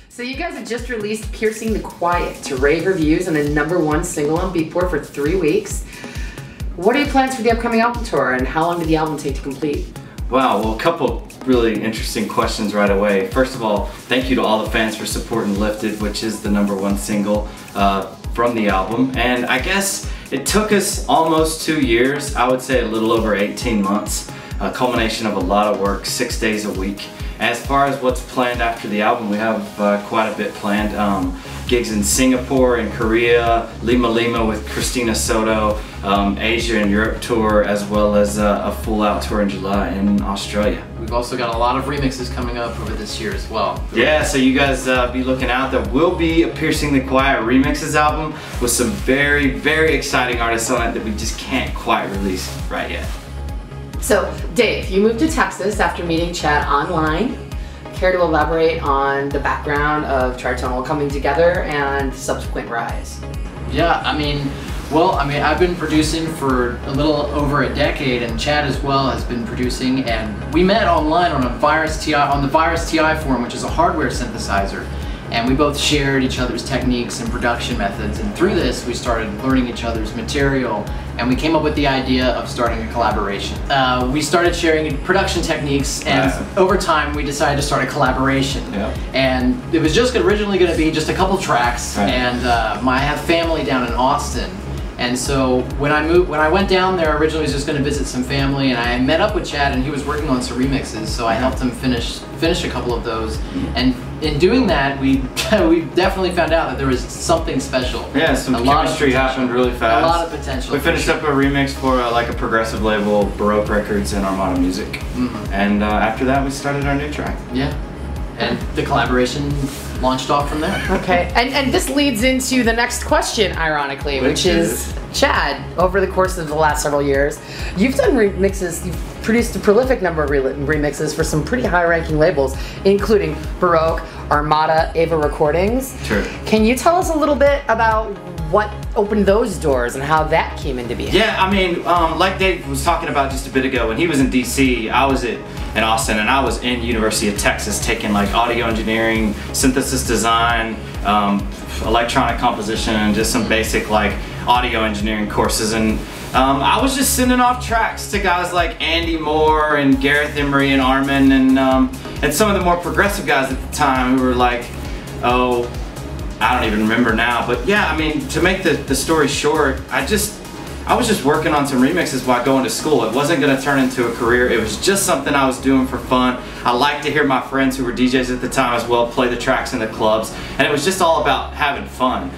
So you guys have just released Piercing the Quiet to rave reviews and the #1 single on Beatport for 3 weeks. What are your plans for the upcoming album tour, and how long did the album take to complete? Wow, well, a couple really interesting questions right away. First of all, thank you to all the fans for supporting Lifted, which is the #1 single from the album. And I guess it took us almost 2 years, I would say a little over 18 months, a culmination of a lot of work, 6 days a week. As far as what's planned after the album, we have quite a bit planned. Gigs in Singapore and Korea, Lima with Christina Soto, Asia and Europe tour, as well as a full out tour in July in Australia. We've also got a lot of remixes coming up over this year as well. Yeah, so you guys be looking out. There will be a Piercing the Quiet remixes album with some very, very exciting artists on it that we just can't quite release right yet. So, Dave, you moved to Texas after meeting Chad online. Care to elaborate on the background of Tritonal coming together and subsequent rise? Yeah, I've been producing for a little over a decade, and Chad as well has been producing, and we met online on the Virus TI forum, which is a hardware synthesizer. And we both shared each other's techniques and production methods, and through this we started learning each other's material, and we came up with the idea of starting a collaboration. We started sharing production techniques, and over time we decided to start a collaboration. Yeah. And it was just originally going to be just a couple tracks, and I have family down in Austin. And so when I went down there, originally I was just going to visit some family, and I met up with Chad, and he was working on some remixes, so I helped him finish a couple of those. And in doing that, we definitely found out that there was something special. Yeah, some chemistry happened really fast. A lot of potential. We finished up a remix for like a progressive label, Baroque Records and Armada Music. And after that, we started our new track. Yeah. And the collaboration launched off from there. Okay, and this leads into the next question, ironically, which is, Chad, over the course of the last several years, you've done remixes, you've produced a prolific number of remixes for some pretty high-ranking labels, including Baroque, Armada, Ava Recordings. Sure. Can you tell us a little bit about what opened those doors and how that came into being? Yeah, like Dave was talking about just a bit ago, when he was in DC, I was in Austin, and I was in University of Texas taking like audio engineering, synthesis design, electronic composition, and just some basic like audio engineering courses. And I was just sending off tracks to guys like Andy Moore and Gareth Emery and Armin and some of the more progressive guys at the time who were like, oh, I don't even remember now, but yeah, to make the story short, I was just working on some remixes while going to school. It wasn't going to turn into a career. It was just something I was doing for fun. I liked to hear my friends who were DJs at the time as well play the tracks in the clubs, and it was just all about having fun.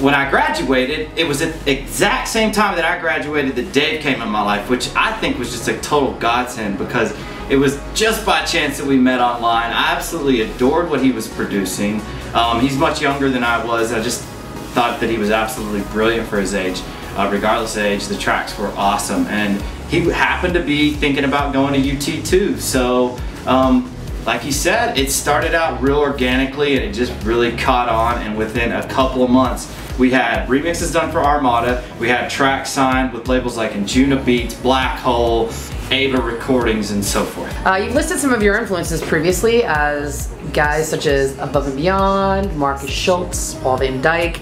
When I graduated, it was at the exact same time that I graduated that Dave came in my life, which I think was just a total godsend, because it was just by chance that we met online. I absolutely adored what he was producing. He's much younger than I was. I just thought that he was absolutely brilliant for his age. Regardless of age, the tracks were awesome, and he happened to be thinking about going to UT too. So, like he said, it started out real organically, and it just really caught on, and within a couple of months, we had remixes done for Armada, we had tracks signed with labels like Injuna Beats, Black Hole, Ava Recordings, and so forth. You've listed some of your influences previously as guys such as Above and Beyond, Marcus Schultz, Paul Van Dyke,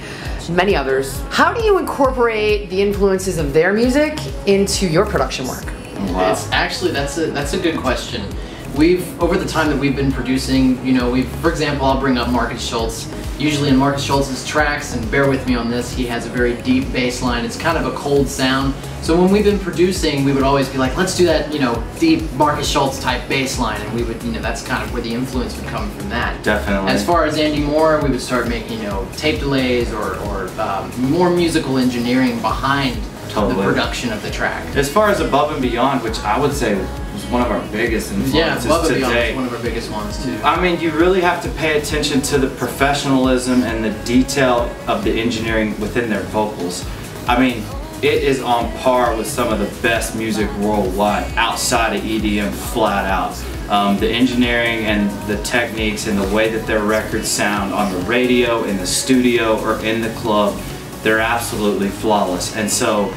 many others. How do you incorporate the influences of their music into your production work? Wow. It's actually, that's a good question. Over the time that we've been producing, for example, I'll bring up Marcus Schultz. Usually in Marcus Schultz's tracks, and bear with me on this, he has a very deep bass line. It's kind of a cold sound. So when we've been producing, we would always be like, let's do that, deep Marcus Schultz type bass line, and we would, that's kind of where the influence would come from that. Definitely. As far as Andy Moore, we would start making, tape delays or more musical engineering behind the production of the track. As far as Above and Beyond, which I would say was one of our biggest influences today. Yeah, Above and Beyond is one of our biggest ones too. You really have to pay attention to the professionalism and the detail of the engineering within their vocals. It is on par with some of the best music worldwide, outside of EDM, flat out. The engineering and the techniques and the way that their records sound on the radio, in the studio, or in the club, they're absolutely flawless. And so,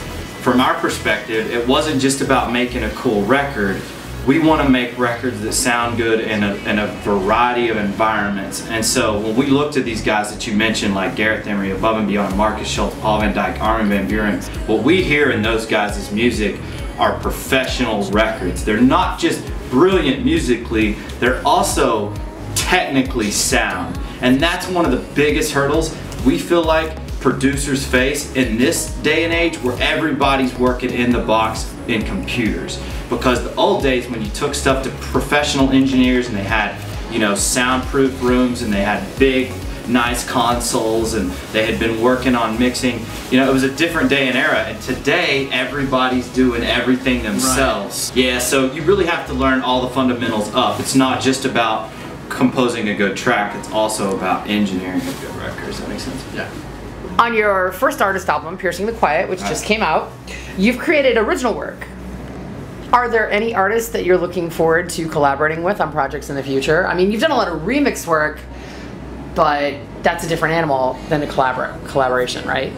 from our perspective, it wasn't just about making a cool record. we want to make records that sound good in a variety of environments. And so when we looked at these guys that you mentioned, like Gareth Emery, Above and Beyond, Marcus Schultz, Paul Van Dyke, Armin van Buuren, what we hear in those guys' music are professional records. They're not just brilliant musically, they're also technically sound. And that's one of the biggest hurdles we feel like producers face in this day and age, where everybody's working in the box in computers. Because the old days, when you took stuff to professional engineers and they had, you know, soundproof rooms and they had big nice consoles and they had been working on mixing, you know, it was a different day and era. And today everybody's doing everything themselves. Right. Yeah, so you really have to learn all the fundamentals up. It's not just about composing a good track, it's also about engineering a good record. Does that make sense? Yeah. On your first artist album, Piercing the Quiet, which just came out, you've created original work. Are there any artists that you're looking forward to collaborating with on projects in the future? I mean, you've done a lot of remix work, but that's a different animal than a collaboration, right?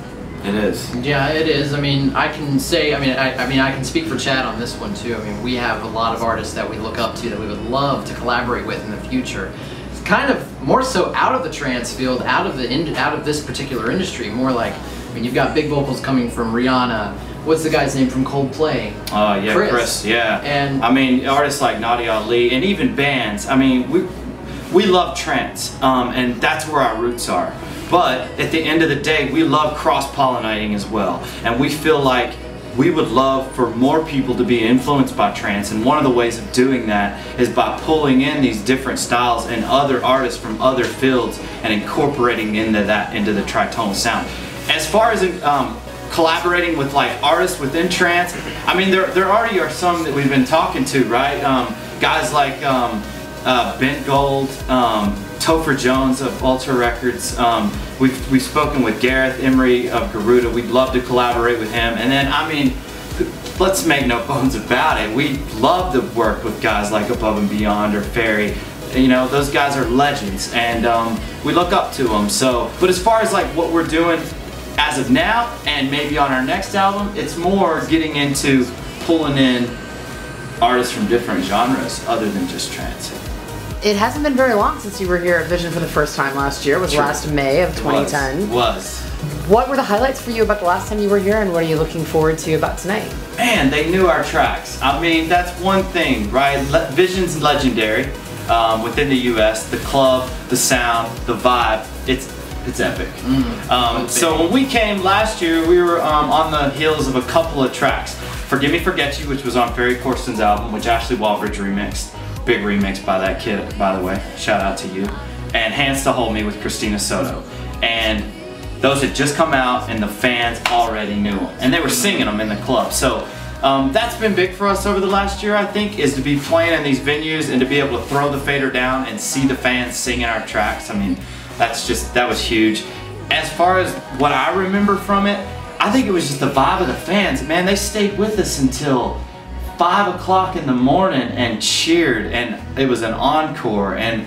It is. Yeah, it is. I mean, I can say, I can speak for Chad on this one too. I mean, we have a lot of artists that we look up to that we would love to collaborate with in the future. It's kind of more so out of the trance field, out of this particular industry. More like, I mean, you've got big vocals coming from Rihanna. What's the guy's name from Coldplay? Yeah, Chris. Yeah. And I mean, artists like Nadia Ali and even bands. I mean, we love trance, and that's where our roots are. But at the end of the day, we love cross-pollinating as well. And we feel like we would love for more people to be influenced by trance. And one of the ways of doing that is by pulling in these different styles and other artists from other fields and incorporating into the Tritonal sound. As far as collaborating with like artists within trance, I mean, there already are some that we've been talking to, right? Guys like Bent Gold, Topher Jones of Ultra Records. We've spoken with Gareth Emery of Garuda. We'd love to collaborate with him. And then, I mean, let's make no bones about it, we love to work with guys like Above and Beyond or Ferry. You know, those guys are legends, and we look up to them. So, but as far as like what we're doing as of now and maybe on our next album, it's more getting into pulling in artists from different genres other than just trance. It hasn't been very long since you were here at Vision for the first time last year. It was last May of 2010. It was. What were the highlights for you about the last time you were here, and what are you looking forward to about tonight? Man, they knew our tracks. I mean, that's one thing, right? Vision's legendary within the US. The club, the sound, the vibe, it's epic. So when we came last year, we were on the heels of a couple of tracks. Forgive Me, Forget You, which was on Ferry Corsten's album, which Ashley Walbridge remixed. Big remix by that kid, by the way. Shout out to you. And Hands to Hold Me with Christina Soto. And those had just come out, and the fans already knew them. And they were singing them in the club. So that's been big for us over the last year, I think, is to be playing in these venues and to be able to throw the fader down and see the fans singing our tracks. I mean, that was huge. As far as what I remember from it, I think it was just the vibe of the fans. Man, they stayed with us until 5 o'clock in the morning and cheered, and it was an encore. And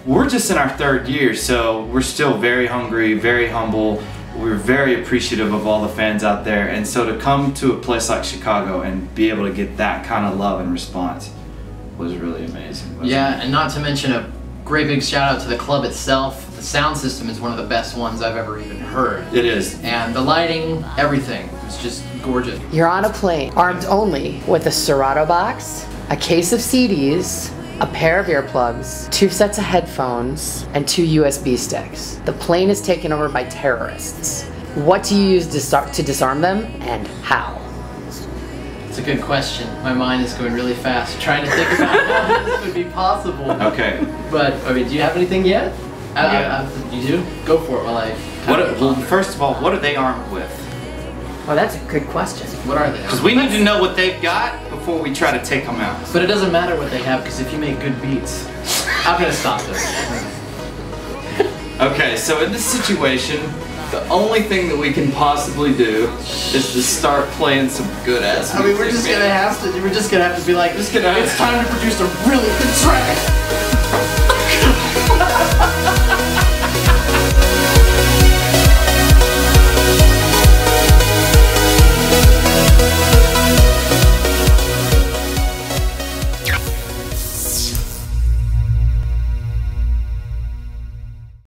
we're just in our 3rd year, so we're still very hungry, very humble. We're very appreciative of all the fans out there, and so to come to a place like Chicago and be able to get that kind of love and response was really amazing. Yeah, and not to mention a great big shout out to the club itself. The sound system is one of the best ones I've ever even heard. It is. And the lighting, everything, was just gorgeous. You're on a plane, armed only with a Serato box, a case of CDs, a pair of earplugs, 2 sets of headphones, and 2 USB sticks. The plane is taken over by terrorists. What do you use to disarm them, and how? It's a good question. My mind is going really fast, trying to think about how this would be possible. Okay. But, I mean, do you have anything yet? You do? Go for it while I... Well, first of all, what are they armed with? Well, that's a good question. What are they? Because we need to know what they've got before we try to take them out. But it doesn't matter what they have, because if you make good beats... I'm going to stop this. Okay, so in this situation, the only thing that we can possibly do is to start playing some good ass music. I mean, we're just gonna have to be like, it's time to produce a really good track.